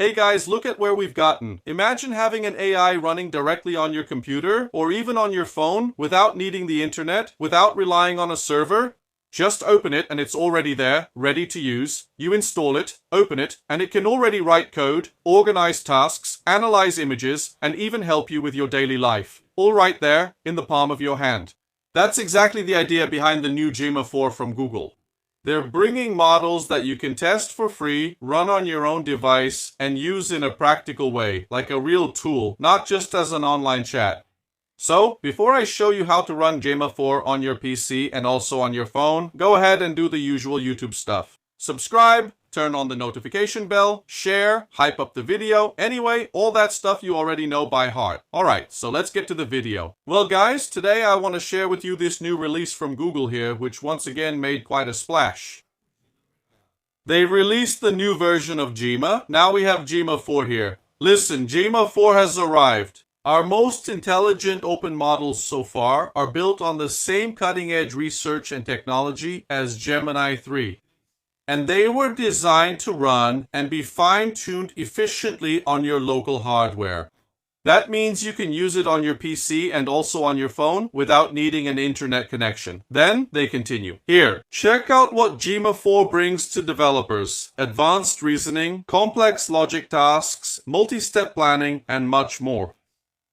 Hey guys, look at where we've gotten. Imagine having an AI running directly on your computer or even on your phone without needing the internet, without relying on a server. Just open it and it's already there, ready to use. You install it, open it, and it can already write code, organize tasks, analyze images, and even help you with your daily life. All right there, in the palm of your hand. That's exactly the idea behind the new Gemma 4 from Google. They're bringing models that you can test for free, run on your own device, and use in a practical way, like a real tool, not just as an online chat. So, before I show you how to run Gemma 4 on your PC and also on your phone, go ahead and do the usual YouTube stuff. Subscribe, turn on the notification bell, share, hype up the video. Anyway, all that stuff you already know by heart. Alright, so let's get to the video. Well guys, today I want to share with you this new release from Google here, which once again made quite a splash. They released the new version of Gemma. Now we have Gemma 4 here. Listen, Gemma 4 has arrived. Our most intelligent open models so far are built on the same cutting-edge research and technology as Gemini 3. And they were designed to run and be fine-tuned efficiently on your local hardware. That means you can use it on your PC and also on your phone without needing an internet connection. Then they continue. Here, check out what Gemma 4 brings to developers. Advanced reasoning, complex logic tasks, multi-step planning, and much more.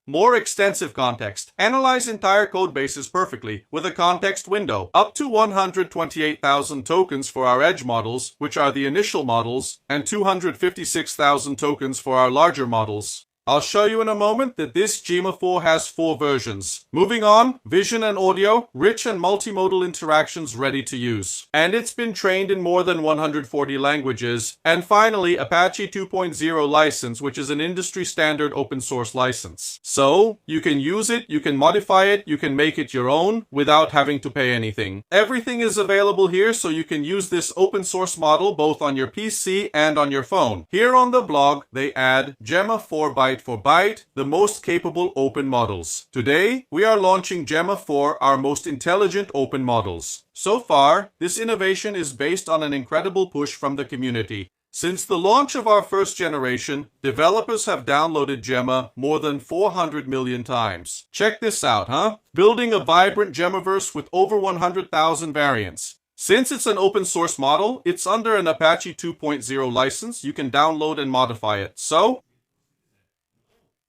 More extensive context. Analyze entire code bases perfectly with a context window. Up to 128,000 tokens for our edge models, which are the initial models, and 256,000 tokens for our larger models. I'll show you in a moment that this Gemma 4 has 4 versions. Moving on, vision and audio, rich and multimodal interactions ready to use. And it's been trained in more than 140 languages. And finally, Apache 2.0 license, which is an industry standard open source license. So, you can use it, you can modify it, you can make it your own without having to pay anything. Everything is available here, so you can use this open source model both on your PC and on your phone. Here on the blog, they add Gemma 4 byte for byte, the most capable open models. Today, we are launching Gemma 4, our most intelligent open models. So far, this innovation is based on an incredible push from the community. Since the launch of our first generation, developers have downloaded Gemma more than 400 million times. Check this out, huh? Building a vibrant Gemmaverse with over 100,000 variants. Since it's an open source model, it's under an Apache 2.0 license. You can download and modify it. So,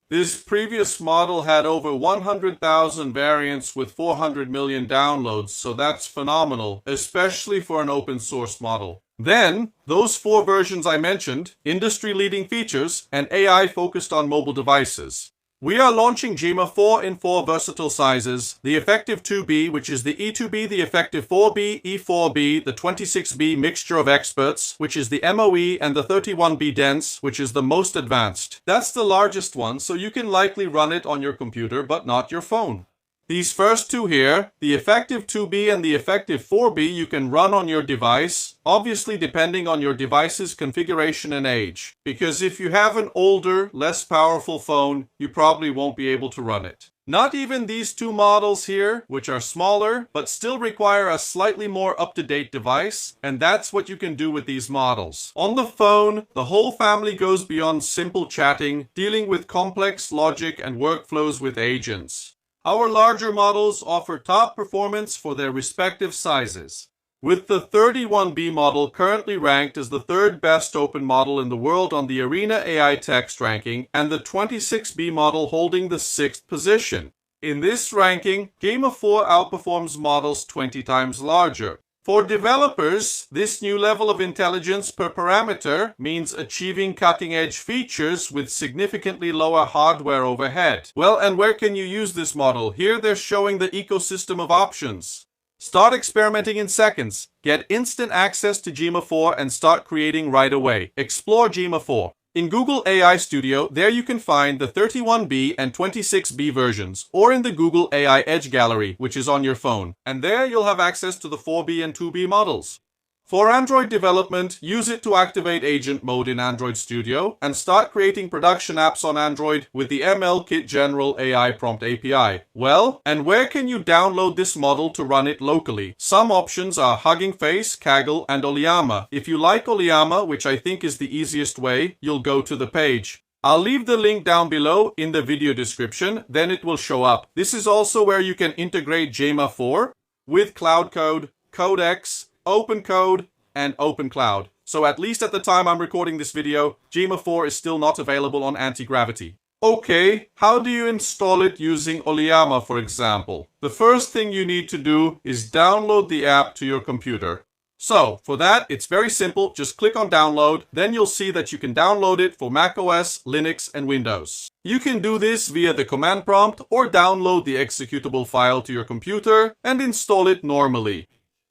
this previous model had over 100,000 variants with 400 million downloads, so that's phenomenal, especially for an open source model. Then, those 4 versions I mentioned, industry-leading features, and AI focused on mobile devices. We are launching Gemma 4 in 4 versatile sizes, the effective 2B, which is the E2B, the effective 4B, E4B, the 26B mixture of experts, which is the MOE, and the 31B dense, which is the most advanced. That's the largest one, so you can likely run it on your computer, but not your phone. These first 2 here, the effective 2B and the effective 4B, you can run on your device, obviously depending on your device's configuration and age. Because if you have an older, less powerful phone, you probably won't be able to run it. Not even these 2 models here, which are smaller, but still require a slightly more up-to-date device, and that's what you can do with these models. On the phone, the whole family goes beyond simple chatting, dealing with complex logic and workflows with agents. Our larger models offer top performance for their respective sizes, with the 31B model currently ranked as the 3rd best open model in the world on the Arena AI Text ranking, and the 26B model holding the 6th position. In this ranking, Gemma 4 outperforms models 20 times larger. For developers, this new level of intelligence per parameter means achieving cutting-edge features with significantly lower hardware overhead. Well, and where can you use this model? Here they're showing the ecosystem of options. Start experimenting in seconds. Get instant access to Gemma 4 and start creating right away. Explore Gemma 4. In Google AI Studio, there you can find the 31B and 26B versions, or in the Google AI Edge Gallery, which is on your phone. And there you'll have access to the 4B and 2B models. For Android development, use it to activate agent mode in Android Studio and start creating production apps on Android with the ML-Kit General AI Prompt API. Well, and where can you download this model to run it locally? Some options are Hugging Face, Kaggle, and Oleama. If you like Oleama, which I think is the easiest way, you'll go to the page. I'll leave the link down below in the video description, then it will show up. This is also where you can integrate Gemma 4 with Cloud Code, Codex, OpenCode, and OpenCloud. So at least at the time I'm recording this video, Gemma 4 is still not available on anti-gravity. Okay, how do you install it using Oleama, for example? The first thing you need to do is download the app to your computer. So for that, it's very simple. Just click on download. Then you'll see that you can download it for macOS, Linux, and Windows. You can do this via the command prompt or download the executable file to your computer and install it normally.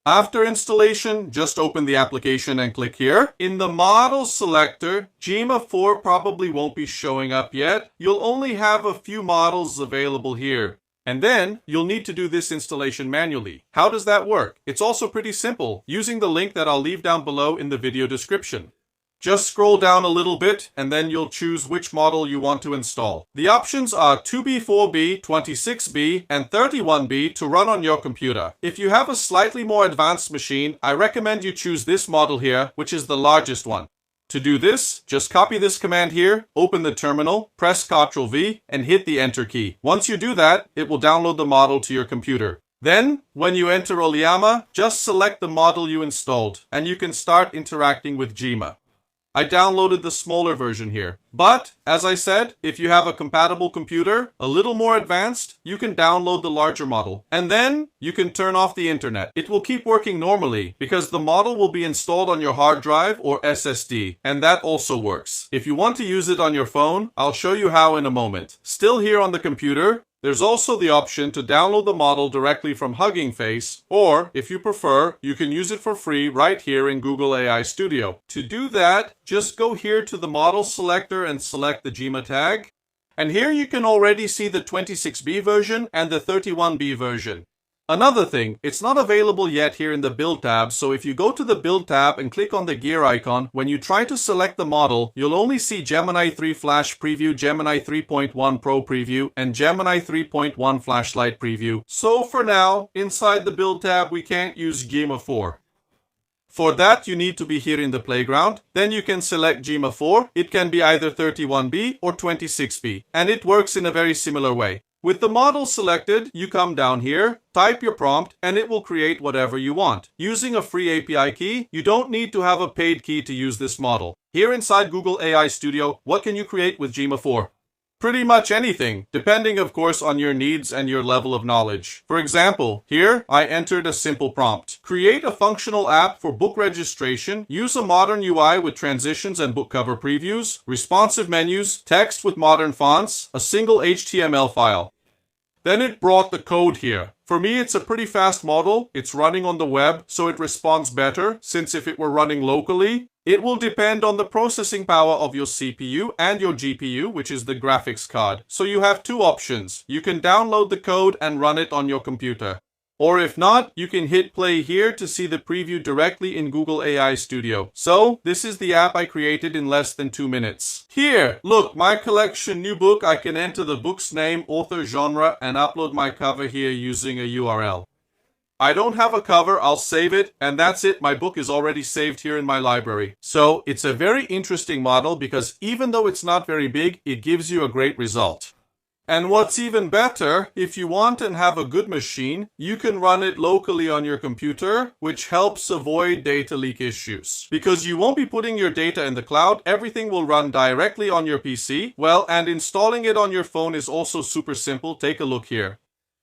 After installation, just open the application and click here. In the model selector, Gemma 4 probably won't be showing up yet. You'll only have a few models available here. And then you'll need to do this installation manually. How does that work? It's also pretty simple, using the link that I'll leave down below in the video description. Just scroll down a little bit and then you'll choose which model you want to install. The options are 2B, 4B, 26B, and 31B to run on your computer. If you have a slightly more advanced machine, I recommend you choose this model here, which is the largest one. To do this, just copy this command here, open the terminal, press Ctrl+V, and hit the Enter key. Once you do that, it will download the model to your computer. Then, when you enter Oleama, just select the model you installed, and you can start interacting with Gemma. I downloaded the smaller version here. But, as I said, if you have a compatible computer, a little more advanced, you can download the larger model. And then, you can turn off the internet. It will keep working normally, because the model will be installed on your hard drive or SSD, and that also works. If you want to use it on your phone, I'll show you how in a moment. Still here on the computer, there's also the option to download the model directly from Hugging Face, or, if you prefer, you can use it for free right here in Google AI Studio. To do that, just go here to the model selector and select the Gemma tag. And here you can already see the 26B version and the 31B version. Another thing, it's not available yet here in the Build tab, so if you go to the Build tab and click on the gear icon, when you try to select the model, you'll only see Gemini 3 Flash Preview, Gemini 3.1 Pro Preview, and Gemini 3.1 Flashlight Preview. So for now, inside the Build tab, we can't use Gemma 4. For that, you need to be here in the playground. Then you can select Gemma 4. It can be either 31B or 26B, and it works in a very similar way. With the model selected, you come down here, type your prompt, and it will create whatever you want. Using a free API key, you don't need to have a paid key to use this model. Here inside Google AI Studio, what can you create with Gemma 4? Pretty much anything, depending of course on your needs and your level of knowledge. For example, here I entered a simple prompt. Create a functional app for book registration, use a modern UI with transitions and book cover previews, responsive menus, text with modern fonts, a single HTML file. Then it brought the code here. For me, it's a pretty fast model. It's running on the web, so it responds better, since if it were running locally, it will depend on the processing power of your CPU and your GPU, which is the graphics card. So you have two options. You can download the code and run it on your computer. Or if not, you can hit play here to see the preview directly in Google AI Studio. So, this is the app I created in less than 2 minutes. Here, look, my collection new book. I can enter the book's name, author, genre, and upload my cover here using a URL. I don't have a cover, I'll save it, and that's it. My book is already saved here in my library. So, it's a very interesting model because even though it's not very big, it gives you a great result. And what's even better, if you want and have a good machine, you can run it locally on your computer, which helps avoid data leak issues. Because you won't be putting your data in the cloud, everything will run directly on your PC. Well, and installing it on your phone is also super simple. Take a look here.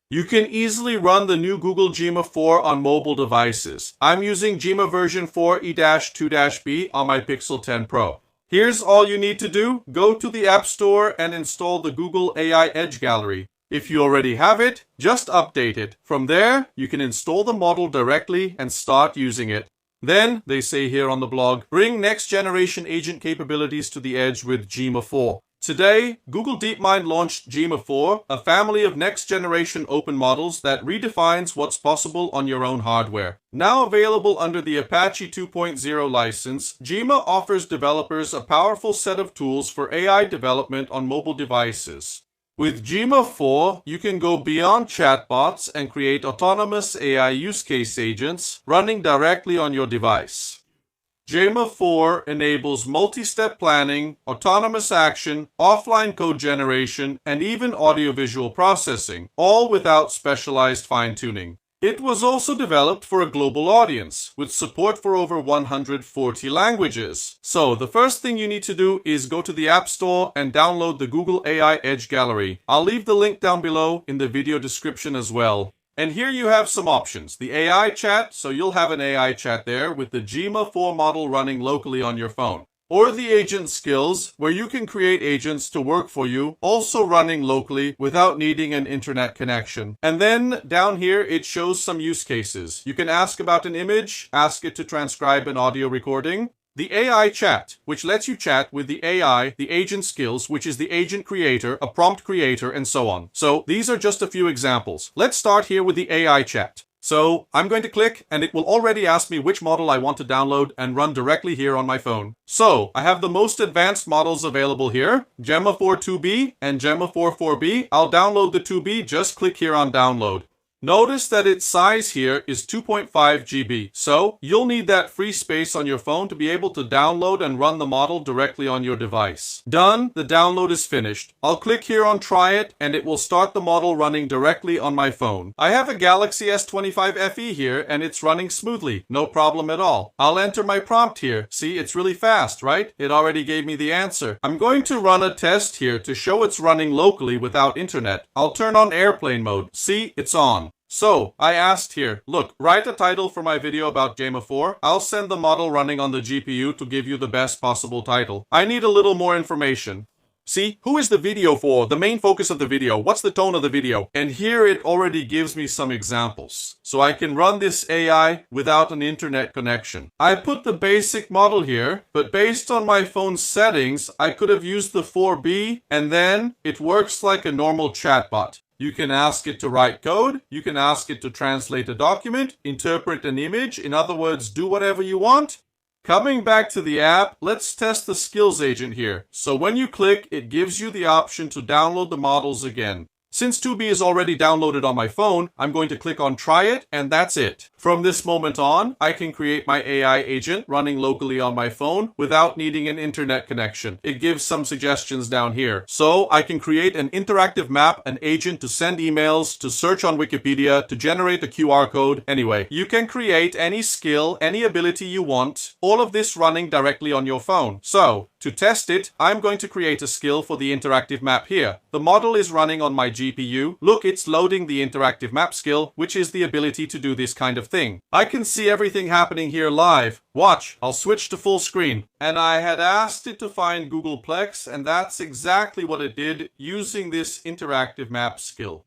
You can easily run the new Google Gemma 4 on mobile devices. I'm using Gemma version 4e-2-b on my Pixel 10 Pro. Here's all you need to do. Go to the App Store and install the Google AI Edge Gallery. If you already have it, just update it. From there, you can install the model directly and start using it. Then, they say here on the blog, bring next generation agent capabilities to the Edge with Gemma 4. Today, Google DeepMind launched Gemma 4, a family of next-generation open models that redefines what's possible on your own hardware. Now available under the Apache 2.0 license, Gemma offers developers a powerful set of tools for AI development on mobile devices. With Gemma 4, you can go beyond chatbots and create autonomous AI use case agents running directly on your device. Gemma 4 enables multi-step planning, autonomous action, offline code generation, and even audiovisual processing, all without specialized fine-tuning. It was also developed for a global audience, with support for over 140 languages. So, the first thing you need to do is go to the App Store and download the Google AI Edge Gallery. I'll leave the link down below in the video description as well. And here you have some options. The AI chat, so you'll have an AI chat there with the Gemma 4 model running locally on your phone. Or the agent skills, where you can create agents to work for you, also running locally without needing an internet connection. And then down here, it shows some use cases. You can ask about an image, ask it to transcribe an audio recording. The AI chat, which lets you chat with the AI, the agent skills, which is the agent creator, a prompt creator, and so on. So these are just a few examples. Let's start here with the AI chat. So I'm going to click and it will already ask me which model I want to download and run directly here on my phone. So I have the most advanced models available here, Gemma 4 2B and Gemma 4 4B. I'll download the 2B, just click here on download. Notice that its size here is 2.5 GB, so you'll need that free space on your phone to be able to download and run the model directly on your device. Done, the download is finished. I'll click here on try it and it will start the model running directly on my phone. I have a Galaxy S25 FE here and it's running smoothly, no problem at all. I'll enter my prompt here. See, it's really fast, right? It already gave me the answer. I'm going to run a test here to show it's running locally without internet. I'll turn on airplane mode. See, it's on. So, I asked here, look, write a title for my video about Gemma 4. I'll send the model running on the GPU to give you the best possible title. I need a little more information. See, who is the video for? The main focus of the video. What's the tone of the video? And here it already gives me some examples. So I can run this AI without an internet connection. I put the basic model here, but based on my phone's settings, I could have used the 4B and then it works like a normal chatbot. You can ask it to write code, you can ask it to translate a document, interpret an image, in other words, do whatever you want. Coming back to the app, let's test the skills agent here. So when you click, it gives you the option to download the models again. Since 2B is already downloaded on my phone, I'm going to click on try it, and that's it. From this moment on, I can create my AI agent running locally on my phone without needing an internet connection. It gives some suggestions down here. So I can create an interactive map, an agent to send emails, to search on Wikipedia, to generate a QR code. Anyway, you can create any skill, any ability you want, all of this running directly on your phone. So, to test it, I'm going to create a skill for the interactive map here. The model is running on my GPU. Look, it's loading the interactive map skill, which is the ability to do this kind of thing. I can see everything happening here live. Watch, I'll switch to full screen. And I had asked it to find Googleplex, and that's exactly what it did using this interactive map skill.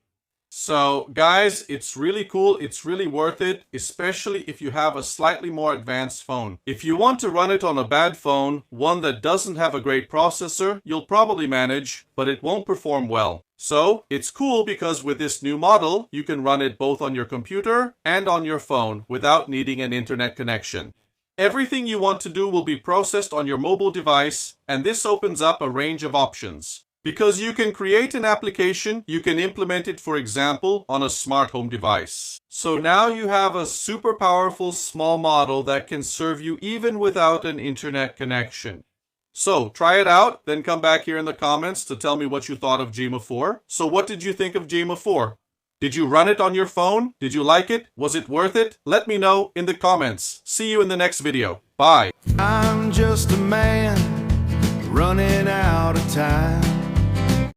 So guys, it's really cool, it's really worth it, especially if you have a slightly more advanced phone. If you want to run it on a bad phone, one that doesn't have a great processor, you'll probably manage, but it won't perform well. So, it's cool because with this new model, you can run it both on your computer and on your phone without needing an internet connection. Everything you want to do will be processed on your mobile device, and this opens up a range of options. Because you can create an application, you can implement it, for example, on a smart home device. So now you have a super powerful small model that can serve you even without an internet connection. So try it out, then come back here in the comments to tell me what you thought of Gemma 4. So what did you think of Gemma 4? Did you run it on your phone? Did you like it? Was it worth it? Let me know in the comments. See you in the next video. Bye. I'm just a man running out of time.